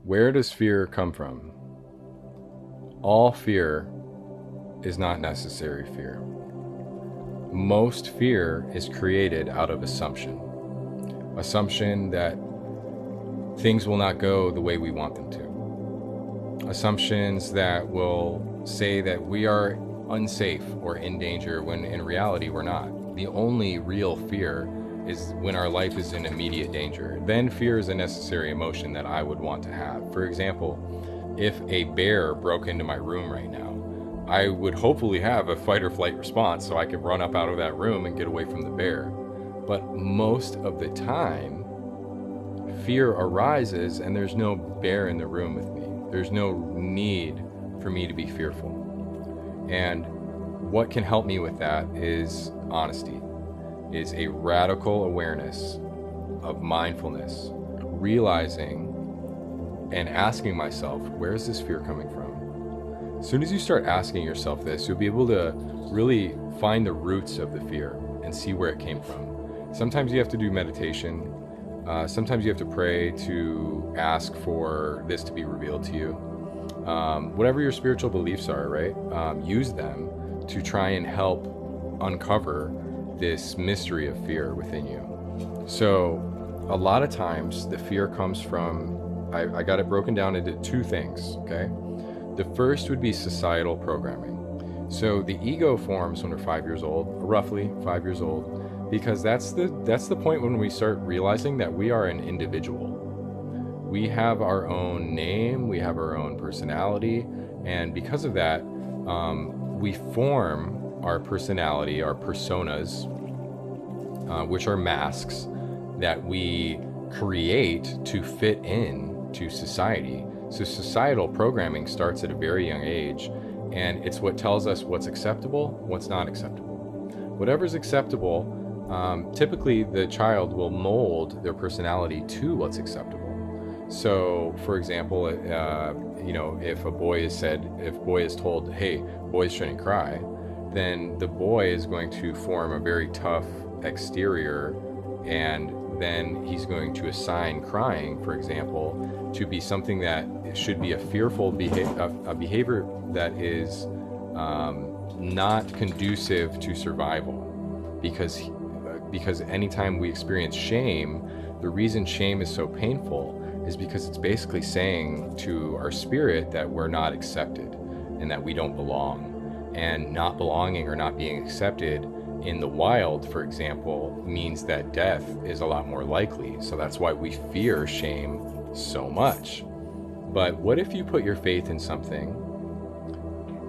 Where does fear come from? All fear is not necessary fear. Most fear is created out of assumption. Assumption that things will not go the way we want them to. Assumptions that will say that we are unsafe or in danger when in reality we're not. The only real fear is when our life is in immediate danger. Then fear is a necessary emotion that I would want to have. For example, if a bear broke into my room right now, I would hopefully have a fight or flight response so I could run up out of that room and get away from the bear. But most of the time, fear arises and there's no bear in the room with me. There's no need for me to be fearful. And what can help me with that is honesty, is a radical awareness of mindfulness, realizing and asking myself, where is this fear coming from? As soon as you start asking yourself this, you'll be able to really find the roots of the fear and see where it came from. Sometimes you have to do meditation. Sometimes you have to pray to ask for this to be revealed to you. Whatever your spiritual beliefs are, right? Use them to try and help uncover this mystery of fear within you. So a lot of times the fear comes from, I got it broken down into two things, okay? The first would be societal programming. So the ego forms when we're 5 years old, roughly 5 years old, because that's the point when we start realizing that we are an individual. We have our own name, we have our own personality, and because of that, we form our personality, our personas, which are masks that we create to fit in to society. So societal programming starts at a very young age, and it's what tells us what's acceptable, what's not acceptable. Whatever's acceptable, typically the child will mold their personality to what's acceptable. So, for example, if a boy is told, hey, boys shouldn't cry, then the boy is going to form a very tough exterior, and then he's going to assign crying, for example, to be something that should be a fearful behavior that is not conducive to survival, because anytime we experience shame, the reason shame is so painful is because it's basically saying to our spirit that we're not accepted and that we don't belong. And not belonging or not being accepted in the wild, for example, means that death is a lot more likely. So that's why we fear shame so much. But what if you put your faith in something?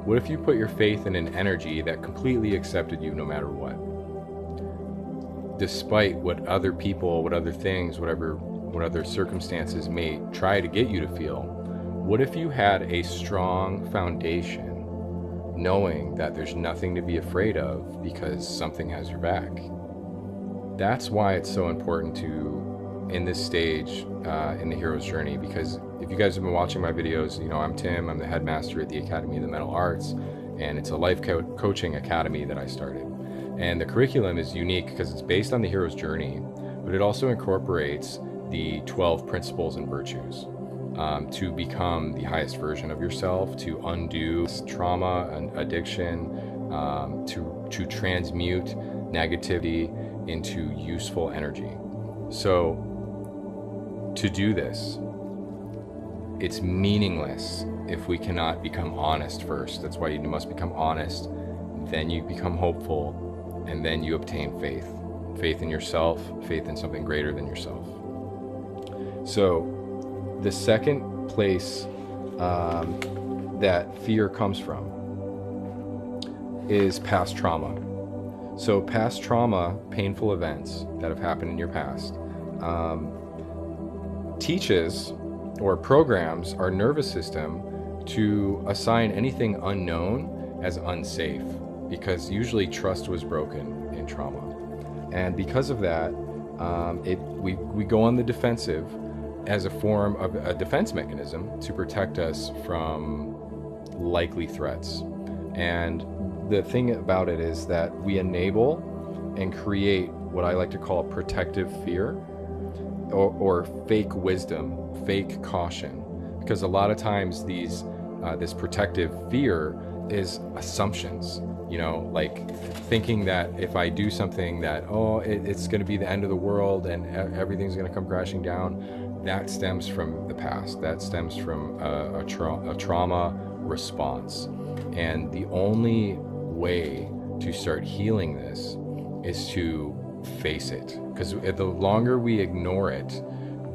What if you put your faith in an energy that completely accepted you no matter what? Despite what other people, what other things, what other circumstances may try to get you to feel, what if you had a strong foundation knowing that there's nothing to be afraid of because something has your back? That's why it's so important to, in this stage, in the hero's journey, because if you guys have been watching my videos, I'm Tim, I'm the headmaster at the Academy of the Mental Arts, and it's a life coaching academy that I started. And the curriculum is unique because it's based on the hero's journey, but it also incorporates the 12 principles and virtues to become the highest version of yourself, to undo trauma and addiction, to transmute negativity into useful energy. So to do this, it's meaningless if we cannot become honest first. That's why you must become honest, then you become hopeful, and then you obtain faith. Faith in yourself, faith in something greater than yourself. So the second place that fear comes from is past trauma. So past trauma, painful events that have happened in your past, teaches or programs our nervous system to assign anything unknown as unsafe, because usually trust was broken in trauma. And because of that, we go on the defensive as a form of a defense mechanism to protect us from likely threats. And the thing about it is that we enable and create what I like to call protective fear, or fake wisdom, fake caution, because a lot of times this protective fear is assumptions, you know, like thinking that if I do something that, oh, it's going to be the end of the world and everything's going to come crashing down. That stems from the past. That stems from a trauma response. And the only way to start healing this is to face it, because the longer we ignore it,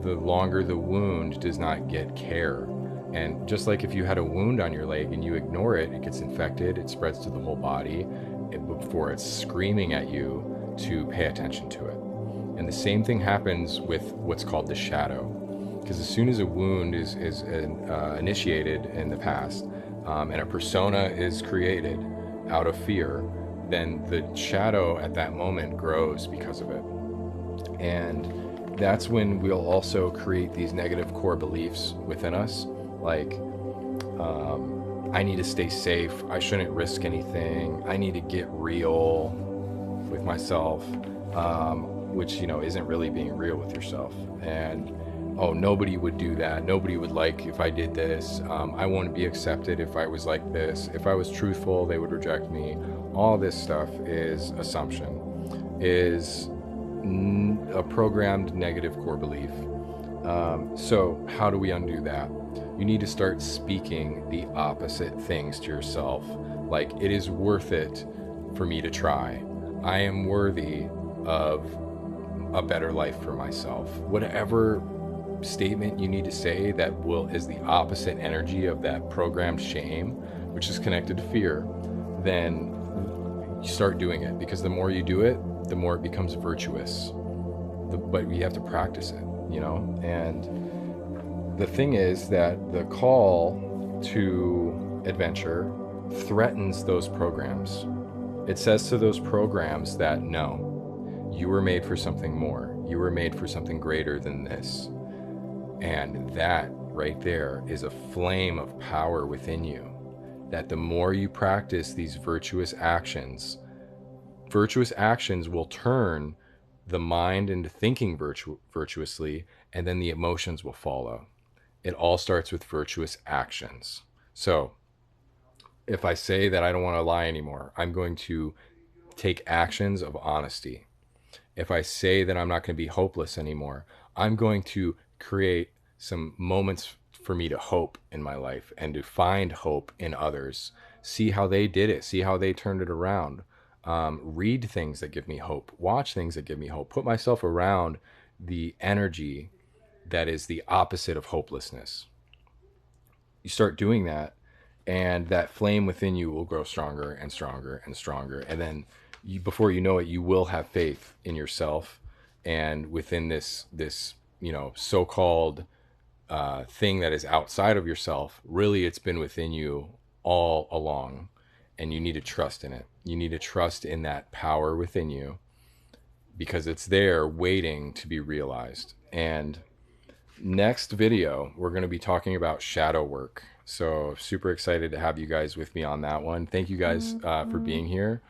the longer the wound does not get care. And just like if you had a wound on your leg and you ignore it, it gets infected, it spreads to the whole body before it's screaming at you to pay attention to it. And the same thing happens with what's called the shadow, because as soon as a wound is initiated in the past, and a persona is created out of fear, then the shadow at that moment grows because of it. And that's when we'll also create these negative core beliefs within us, like, I need to stay safe, I shouldn't risk anything, I need to get real with myself, which, you know, isn't really being real with yourself. And, oh, nobody would do that, nobody would like if I did this, I wouldn't be accepted if I was like this, if I was truthful they would reject me. All this stuff is assumption, is a programmed negative core belief. So how do we undo that? You need to start speaking the opposite things to yourself, like, it is worth it for me to try, I am worthy of a better life for myself. Whatever statement you need to say that is the opposite energy of that programmed shame, which is connected to fear, then you start doing it, because the more you do it, the more it becomes virtuous. But you have to practice it, you know. And the thing is that the call to adventure threatens those programs. It says to those programs that, no, you were made for something more, you were made for something greater than this. And that right there is a flame of power within you, that the more you practice these virtuous actions will turn the mind into thinking virtuously, and then the emotions will follow. It all starts with virtuous actions. So if I say that I don't want to lie anymore, I'm going to take actions of honesty. If I say that I'm not going to be hopeless anymore, I'm going to create some moments for me to hope in my life and to find hope in others. See how they did it. See how they turned it around. Read things that give me hope. Watch things that give me hope. Put myself around the energy that is the opposite of hopelessness. You start doing that, and that flame within you will grow stronger and stronger and stronger. And then before you know it, you will have faith in yourself and within this you know, so-called thing that is outside of yourself. Really, it's been within you all along, and you need to trust in it. You need to trust in that power within you, because it's there waiting to be realized. And next video, we're going to be talking about shadow work. So super excited to have you guys with me on that one. Thank you guys for being here.